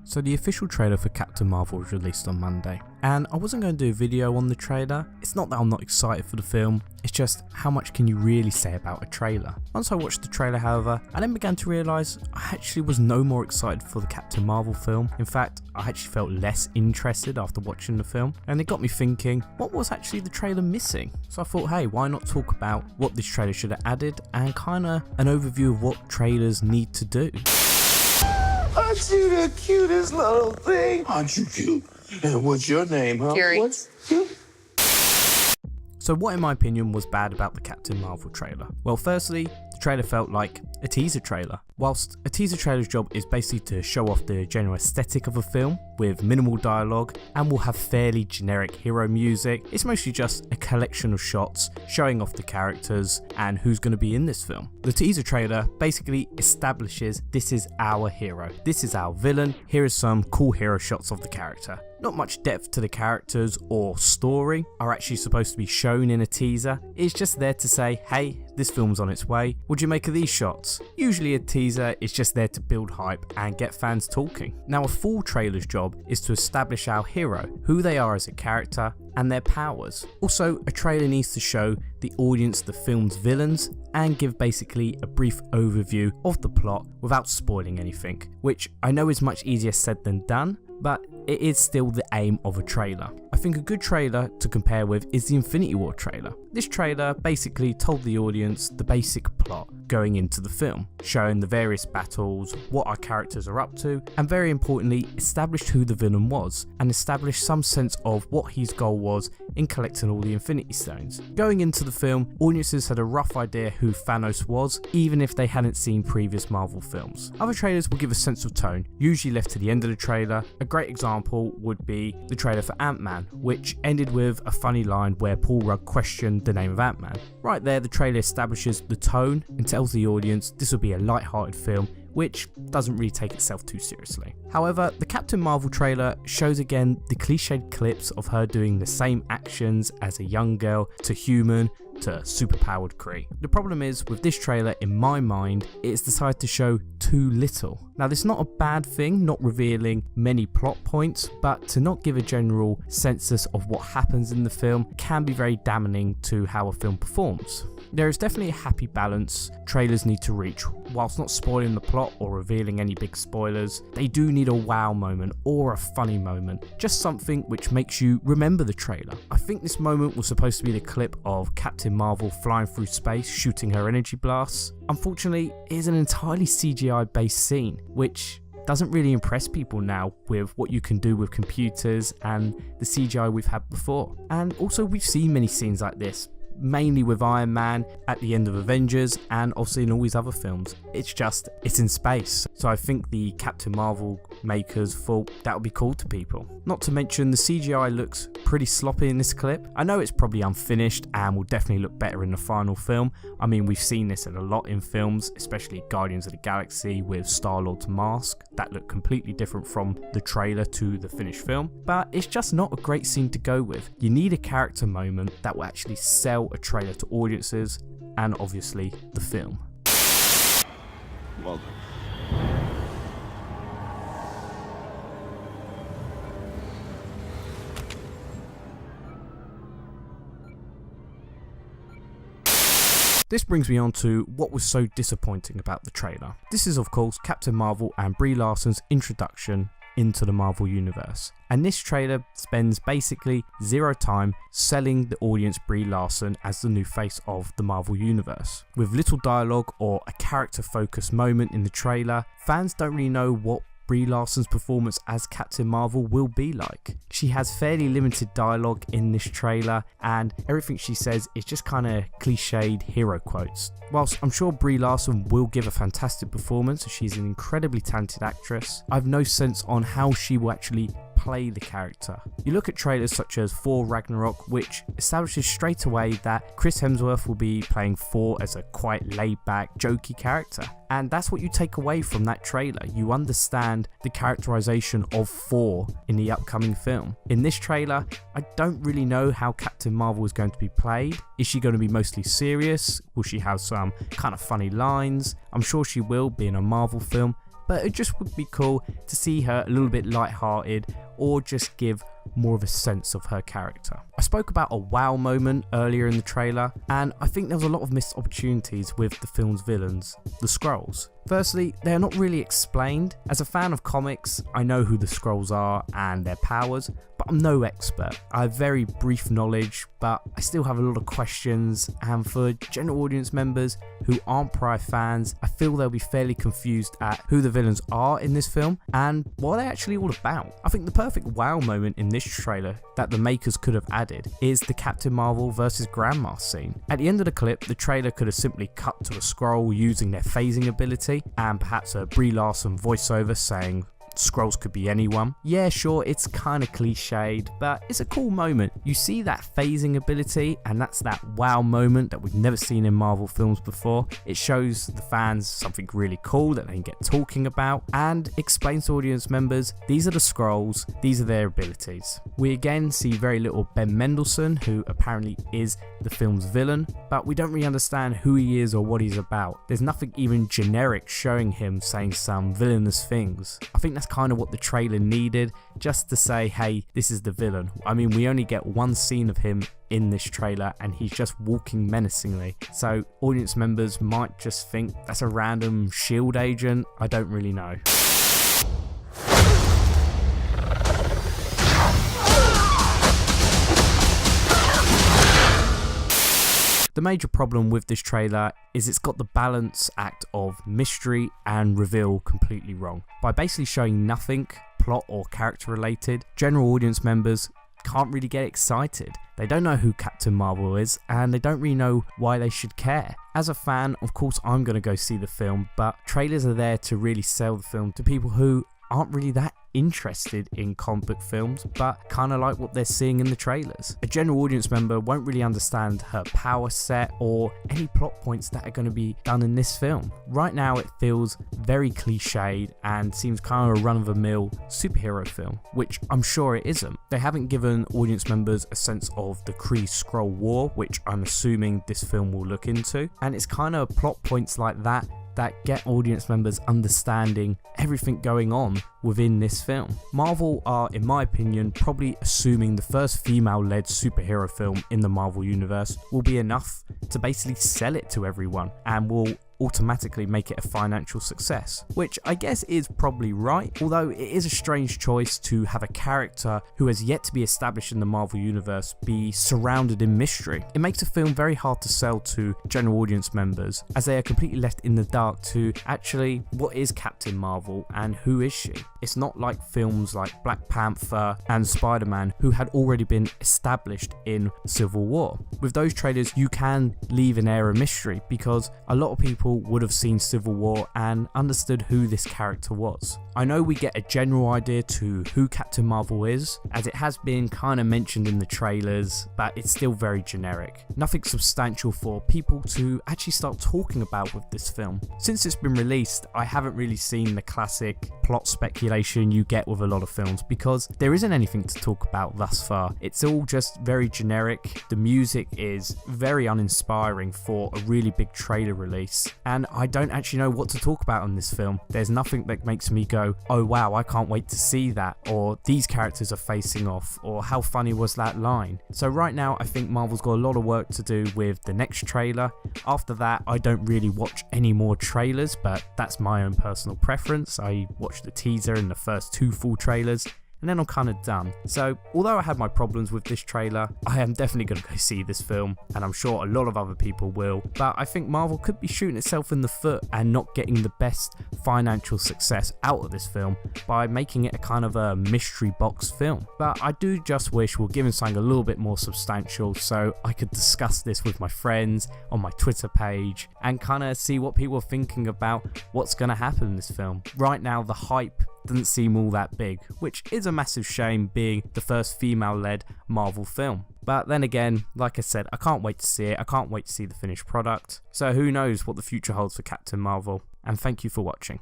So the official trailer for Captain Marvel was released on Monday, and I wasn't going to do a video on the trailer. It's not that I'm not excited for the film, it's just how much can you really say about a trailer. Once I watched the trailer, however, I then began to realise I actually was no more excited for the Captain Marvel film. In fact, I actually felt less interested after watching the film, and it got me thinking, what was actually the trailer missing? So I thought, hey, why not talk about what this trailer should have added and kinda an overview of what trailers need to do. Aren't you the cutest little thing? Aren't you cute? And what's your name, huh? Fury. What's cute? So what in my opinion was bad about the Captain Marvel trailer? Well, firstly, the trailer felt like a teaser trailer. Whilst a teaser trailer's job is basically to show off the general aesthetic of a film with minimal dialogue and will have fairly generic hero music, it's mostly just a collection of shots showing off the characters and who's going to be in this film. The teaser trailer basically establishes this is our hero, this is our villain, here are some cool hero shots of the character. Not much depth to the characters or story are actually supposed to be shown in a teaser. It's just there to say, hey, this film's on its way, what'd you make of these shots? Usually a teaser is just there to build hype and get fans talking. Now a full trailer's job is to establish our hero, who they are as a character and their powers. Also, a trailer needs to show the audience the film's villains and give basically a brief overview of the plot without spoiling anything, which I know is much easier said than done, but it is still the aim of a trailer. I think a good trailer to compare with is the Infinity War trailer. This trailer basically told the audience the basic plot going into the film, showing the various battles, what our characters are up to, and very importantly established who the villain was and established some sense of what his goal was in collecting all the Infinity Stones. Going into the film, audiences had a rough idea who Thanos was, even if they hadn't seen previous Marvel films. Other trailers will give a sense of tone, usually left to the end of the trailer. A great example would be the trailer for Ant-Man, which ended with a funny line where Paul Rudd questioned the name of Ant-Man. Right there, the trailer establishes the tone and tells the audience this will be a light-hearted film, which doesn't really take itself too seriously. However, the Captain Marvel trailer shows again the cliched clips of her doing the same actions as a young girl to human to superpowered Kree. The problem is with this trailer, in my mind, it's decided to show too little. Now this is not a bad thing, not revealing many plot points, but to not give a general census of what happens in the film can be very damning to how a film performs. There is definitely a happy balance trailers need to reach. Whilst not spoiling the plot or revealing any big spoilers, they do need a wow moment or a funny moment, just something which makes you remember the trailer. I think this moment was supposed to be the clip of Captain Marvel flying through space shooting her energy blasts. Unfortunately, it is an entirely CGI based scene, which doesn't really impress people now with what you can do with computers and the CGI we've had before. And also we've seen many scenes like this, mainly with Iron Man at the end of Avengers and obviously in all these other films. It's in space. So I think the Captain Marvel makers thought that would be cool to people. Not to mention the CGI looks pretty sloppy in this clip. I know it's probably unfinished and will definitely look better in the final film. I mean, we've seen this a lot in films, especially Guardians of the Galaxy with Star-Lord's mask. That looked completely different from the trailer to the finished film, but it's just not a great scene to go with. You need a character moment that will actually sell a trailer to audiences and obviously the film. Welcome. This brings me on to what was so disappointing about the trailer. This is of course Captain Marvel and Brie Larson's introduction into the Marvel Universe. And this trailer spends basically zero time selling the audience Brie Larson as the new face of the Marvel Universe. With little dialogue or a character focused moment in the trailer, fans don't really know what Brie Larson's performance as Captain Marvel will be like. She has fairly limited dialogue in this trailer and everything she says is just kind of cliched hero quotes. Whilst I'm sure Brie Larson will give a fantastic performance, she's an incredibly talented actress, I have no sense on how she will actually play the character. You look at trailers such as Thor Ragnarok, which establishes straight away that Chris Hemsworth will be playing Thor as a quite laid back, jokey character. And that's what you take away from that trailer. You understand the characterization of Thor in the upcoming film. In this trailer, I don't really know how Captain Marvel is going to be played. Is she going to be mostly serious? Will she have some kind of funny lines? I'm sure she will, being a Marvel film. but it just would be cool to see her a little bit lighthearted or just give more of a sense of her character. I spoke about a wow moment earlier in the trailer, and I think there was a lot of missed opportunities with the film's villains, the Skrulls. Firstly, they are not really explained. As a fan of comics, I know who the Skrulls are and their powers, but I'm no expert. I have very brief knowledge, but I still have a lot of questions, and for general audience members who aren't prior fans, I feel they'll be fairly confused at who the villains are in this film and what they're actually all about. I think the perfect wow moment in this trailer that the makers could have added is the Captain Marvel versus Grandma scene. At the end of the clip, the trailer could have simply cut to a Skrull using their phasing ability and perhaps a Brie Larson voiceover saying Skrulls could be anyone. Yeah, sure, it's kind of cliched, but it's a cool moment. You see that phasing ability, and that's that wow moment that we've never seen in Marvel films before. It shows the fans something really cool that they can get talking about, and explains to audience members, these are the Skrulls, these are their abilities. We again see very little Ben Mendelsohn, who apparently is the film's villain, but we don't really understand who he is or what he's about. There's nothing even generic showing him saying some villainous things. I think that's kind of what the trailer needed, just to say, hey, this is the villain. I mean, we only get one scene of him in this trailer and he's just walking menacingly, so audience members might just think that's a random SHIELD agent. I don't really know. The major problem with this trailer is it's got the balance act of mystery and reveal completely wrong. By basically showing nothing plot or character related, general audience members can't really get excited. They don't know who Captain Marvel is, and they don't really know why they should care. As a fan, of course I'm going to go see the film, but trailers are there to really sell the film to people who aren't really that interested in comic book films, but kind of like what they're seeing in the trailers. A general audience member won't really understand her power set or any plot points that are going to be done in this film. Right now it feels very cliched and seems kind of a run-of-the-mill superhero film, which I'm sure it isn't. They haven't given audience members a sense of the Kree-Skrull War, which I'm assuming this film will look into, and it's kind of plot points like that get audience members understanding everything going on within this film. Marvel are, in my opinion, probably assuming the first female-led superhero film in the Marvel universe will be enough to basically sell it to everyone and will automatically make it a financial success, which I guess is probably right, although it is a strange choice to have a character who has yet to be established in the Marvel universe be surrounded in mystery. It makes a film very hard to sell to general audience members, as they are completely left in the dark to actually what is Captain Marvel and who is she. It's not like films like Black Panther and Spider-Man, who had already been established in Civil War. With those trailers you can leave an air of mystery, because a lot of people would have seen Civil War and understood who this character was. I know we get a general idea to who Captain Marvel is, as it has been kind of mentioned in the trailers, but it's still very generic. Nothing substantial for people to actually start talking about with this film. Since it's been released, I haven't really seen the classic plot speculation you get with a lot of films, because there isn't anything to talk about thus far. It's all just very generic. The music is very uninspiring for a really big trailer release, and I don't actually know what to talk about in this film. There's nothing that makes me go, oh wow, I can't wait to see that, or these characters are facing off, or how funny was that line. So right now I think Marvel's got a lot of work to do with the next trailer. After that I don't really watch any more trailers, but that's my own personal preference. I watched the teaser and the first 2 full trailers, and then I'm kind of done. So although I had my problems with this trailer, I am definitely going to go see this film, and I'm sure a lot of other people will, but I think Marvel could be shooting itself in the foot and not getting the best financial success out of this film by making it a kind of a mystery box film. But I do just wish we're given something a little bit more substantial so I could discuss this with my friends on my Twitter page and kind of see what people are thinking about what's going to happen in this film. Right now the hype doesn't seem all that big, which is a massive shame being the first female-led Marvel film. But then again, like I said, I can't wait to see it. I can't wait to see the finished product. So who knows what the future holds for Captain Marvel. And thank you for watching.